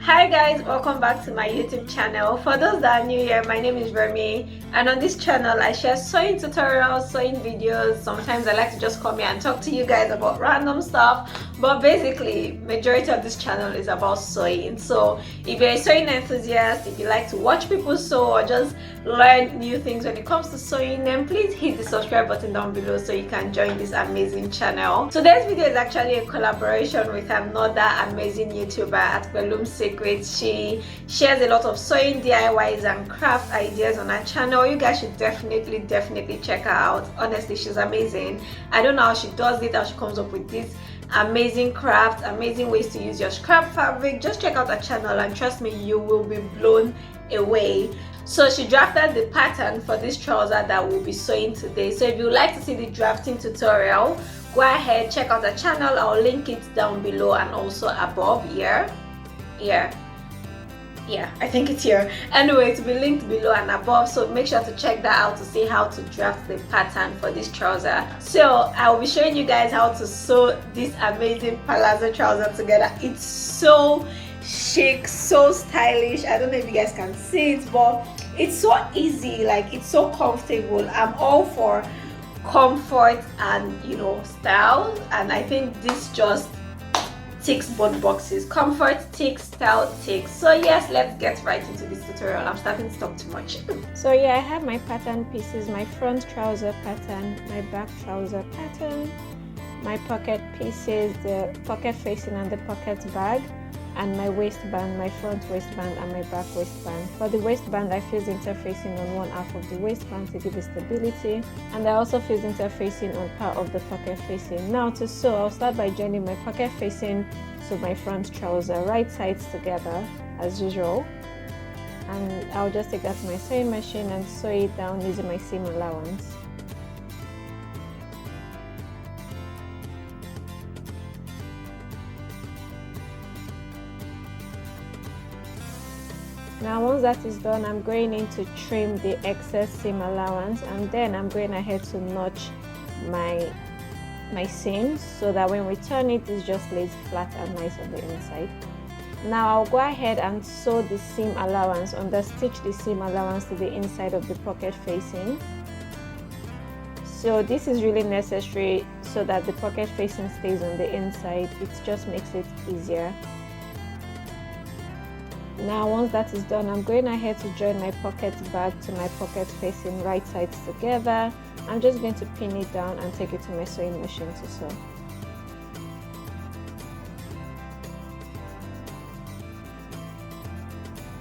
Hi guys, welcome back to my YouTube channel. For those that are new here, my name is Remi, and on this channel I share sewing tutorials, sewing videos. Sometimes I like to just come here and talk to you guys about random stuff, but basically majority of this channel is about sewing. So if you're a sewing enthusiast, if you like to watch people sew or just learn new things when it comes to sewing, then please hit the subscribe button down below so you can join this amazing channel. So this video is actually a collaboration with another amazing YouTuber at Pelumz. She shares a lot of sewing DIYs and craft ideas on her channel. You guys should definitely check her out. Honestly, she's amazing. I don't know how she does it, how she comes up with this amazing craft, amazing ways to use your scrap fabric. Just check out her channel and trust me, you will be blown away. So she drafted the pattern for this trouser that we'll be sewing today. So if you would like to see the drafting tutorial, go ahead, check out her channel. I'll link it down below and also above here. Yeah, I think it's here. Anyway, to be linked below and above, so make sure to check that out to see how to draft the pattern for this trouser. So I'll be showing you guys how to sew this amazing palazzo trouser together. It's so chic, so stylish. I don't know if you guys can see it, but it's so easy, like it's so comfortable. I'm all for comfort and, you know, style, and I think this just ticks both boxes. Comfort ticks, style ticks. So yes, let's get right into this tutorial. I'm starting to talk too much. So yeah, I have my pattern pieces, my front trouser pattern, my back trouser pattern, my pocket pieces, the pocket facing and the pocket bag, and my waistband, my front waistband and my back waistband. For the waistband, I fuse interfacing on one half of the waistband to give it stability, and I also fuse interfacing on part of the pocket facing. Now to sew, I'll start by joining my pocket facing to my front trouser, right sides together as usual, and I'll just take that to my sewing machine and sew it down using my seam allowance. Now once that is done, I'm going in to trim the excess seam allowance, and then I'm going ahead to notch my seams so that when we turn it, it just lays flat and nice on the inside. Now I'll go ahead and sew the seam allowance, understitch the seam allowance to the inside of the pocket facing. So this is really necessary so that the pocket facing stays on the inside. It just makes it easier. Now once that is done, I'm going ahead to join my pocket bag to my pocket facing right sides together. I'm just going to pin it down and take it to my sewing machine to sew.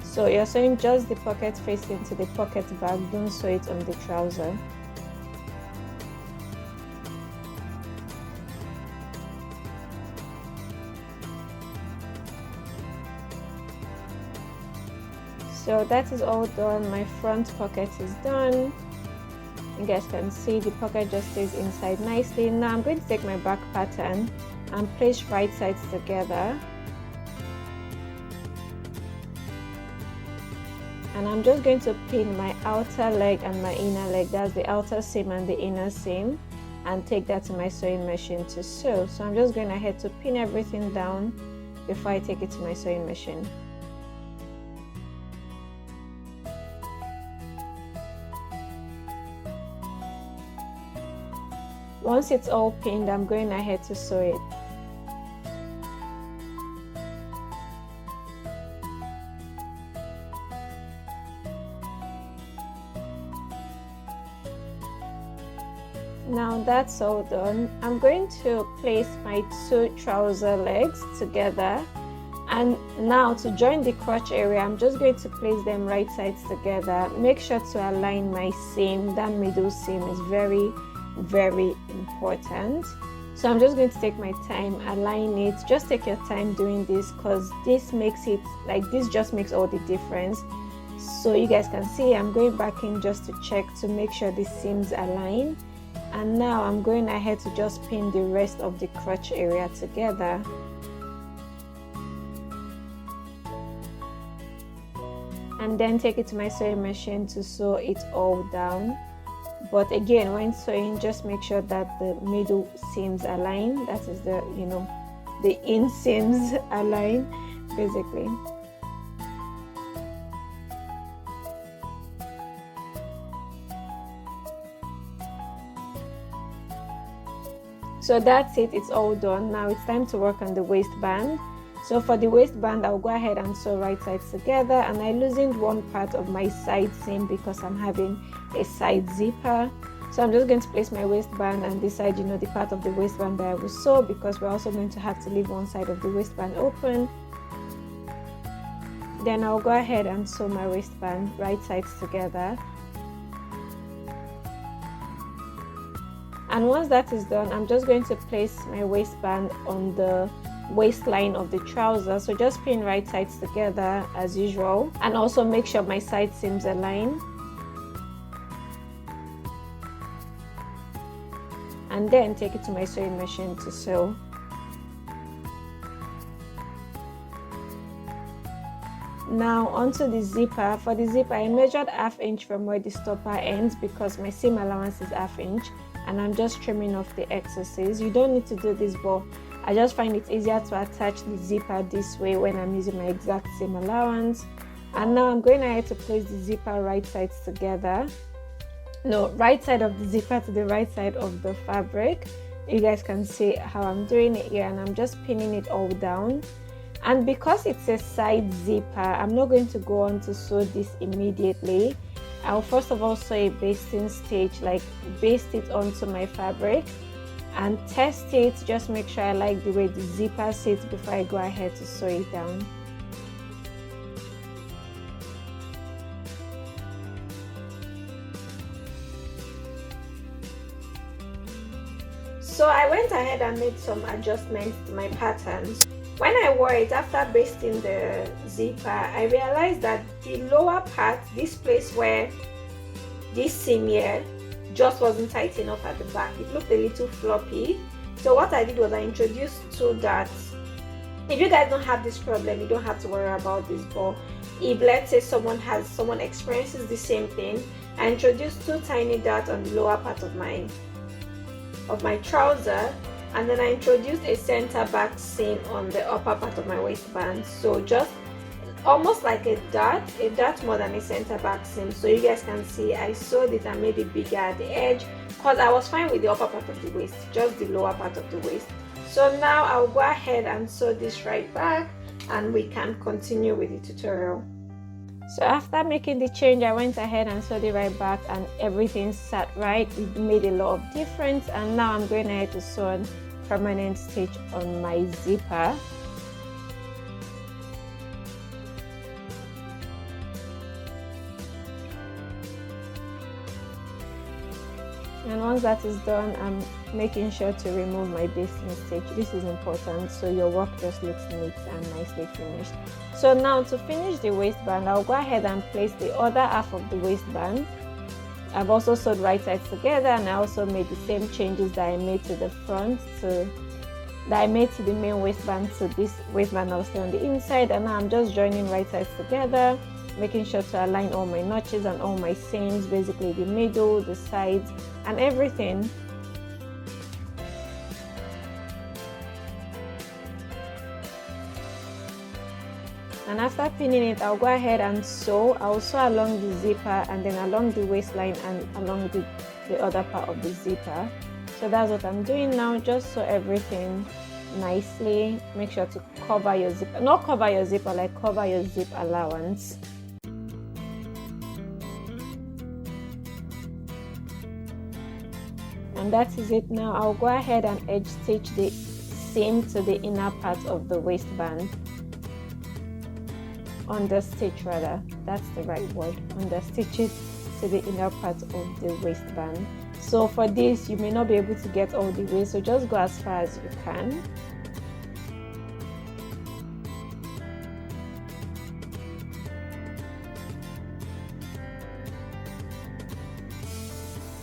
So you're sewing just the pocket facing to the pocket bag, don't sew it on the trouser. So that is all done. My front pocket is done. You guys can see the pocket just stays inside nicely. Now I'm going to take my back pattern and place right sides together, and I'm just going to pin my outer leg and my inner leg, that's the outer seam and the inner seam, and take that to my sewing machine to sew. So I'm just going ahead to pin everything down before I take it to my sewing machine. Once it's all pinned, I'm going ahead to sew it. Now that's all done, I'm going to place my two trouser legs together, and now to join the crotch area, I'm just going to place them right sides together. Make sure to align my seam. That middle seam is very important. So I'm just going to take my time, align it. Just take your time doing this, because this makes it, like, this just makes all the difference. So you guys can see I'm going back in just to check to make sure the seams align, and now I'm going ahead to just pin the rest of the crotch area together. And then take it to my sewing machine to sew it all down. But again, when sewing, just make sure that the middle seams align. That is the, you know, the inseams align basically. So that's it, it's all done. Now it's time to work on the waistband. So for the waistband, I'll go ahead and sew right sides together, and I loosened one part of my side seam because I'm having a side zipper. So I'm just going to place my waistband and decide, the part of the waistband that I will sew, because we're also going to have to leave one side of the waistband open. Then I'll go ahead and sew my waistband right sides together. And once that is done, I'm just going to place my waistband on the waistline of the trouser. So just pin right sides together as usual, and also make sure my side seams align. And then take it to my sewing machine to sew. Now onto the zipper. For the zipper, I measured 1/2 inch from where the stopper ends because my seam allowance is 1/2 inch, and I'm just trimming off the excesses. You don't need to do this, but I just find it easier to attach the zipper this way when I'm using my exact seam allowance. And now I'm going ahead to place the zipper right sides together. No, right side of the zipper to the right side of the fabric. You guys can see how I'm doing it here, and I'm just pinning it all down. And because it's a side zipper, I'm not going to go on to sew this immediately. I'll first of all sew a basting stitch, like baste it onto my fabric and test it. Just make sure I like the way the zipper sits before I go ahead to sew it down. So I went ahead and made some adjustments to my patterns. When I wore it after basting the zipper, I realized that the lower part, this place where this seam here, just wasn't tight enough at the back. It looked a little floppy. So what I did was I introduced 2 dots. If you guys don't have this problem, you don't have to worry about this, but if let's say someone experiences the same thing, I introduced 2 tiny dots on the lower part of my trouser, and then I introduced a center back seam on the upper part of my waistband. So just almost like a dot more than a center back seam. So you guys can see I sewed it and made it bigger at the edge because I was fine with the upper part of the waist, just the lower part of the waist. So now I'll go ahead and sew this right back, and we can continue with the tutorial. So after making the change, I went ahead and sewed it right back, and everything sat right. It made a lot of difference. And now I'm going ahead to sew a permanent stitch on my zipper. And once that is done, I'm making sure to remove my basting stitch. This is important so your work just looks neat and nicely finished. So now to finish the waistband, I'll go ahead and place the other half of the waistband. I've also sewed right sides together, and I also made the same changes that I made to the front, that I made to the main waistband, so this waistband will stay on the inside. And now I'm just joining right sides together, making sure to align all my notches and all my seams, basically the middle, the sides, and everything. And after pinning it, I'll go ahead and sew. I'll sew along the zipper, and then along the waistline, and along the other part of the zipper. So that's what I'm doing now. Just sew everything nicely. Make sure to cover your zipper, not cover your zipper, like cover your zip allowance. And that is it. Now I'll go ahead and edge stitch the seam to the inner part of the waistband. Understitch, rather, that's the right word. Understitch it to the inner part of the waistband. So for this, you may not be able to get all the way, so just go as far as you can.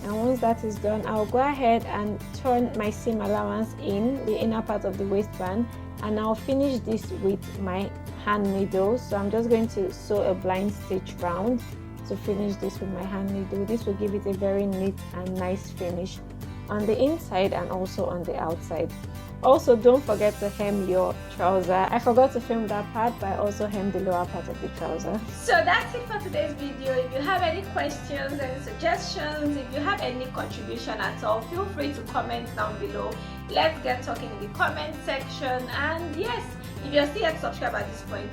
And once that is done, I'll go ahead and turn my seam allowance in the inner part of the waistband, and I'll finish this with my hand needle. So I'm just going to sew a blind stitch round to finish this with my hand needle. This will give it a very neat and nice finish on the inside and also on the outside. Also, don't forget to hem your trouser. I forgot to film that part, but I also hemmed the lower part of the trouser. So that's it for today's video. If you have any questions, any suggestions, if you have any contribution at all, feel free to comment down below. Let's get talking in the comment section. And yes, if you're still yet subscribed at this point,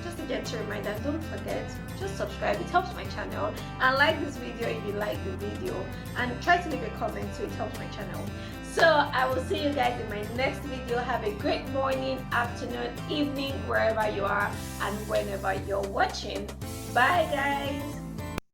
just a gentle reminder, don't forget, just subscribe. It helps my channel. And like this video if you like the video, and try to leave a comment too, it helps my channel. So I will see you guys in my next video. Have a great morning, afternoon, evening, wherever you are and whenever you're watching. Bye guys.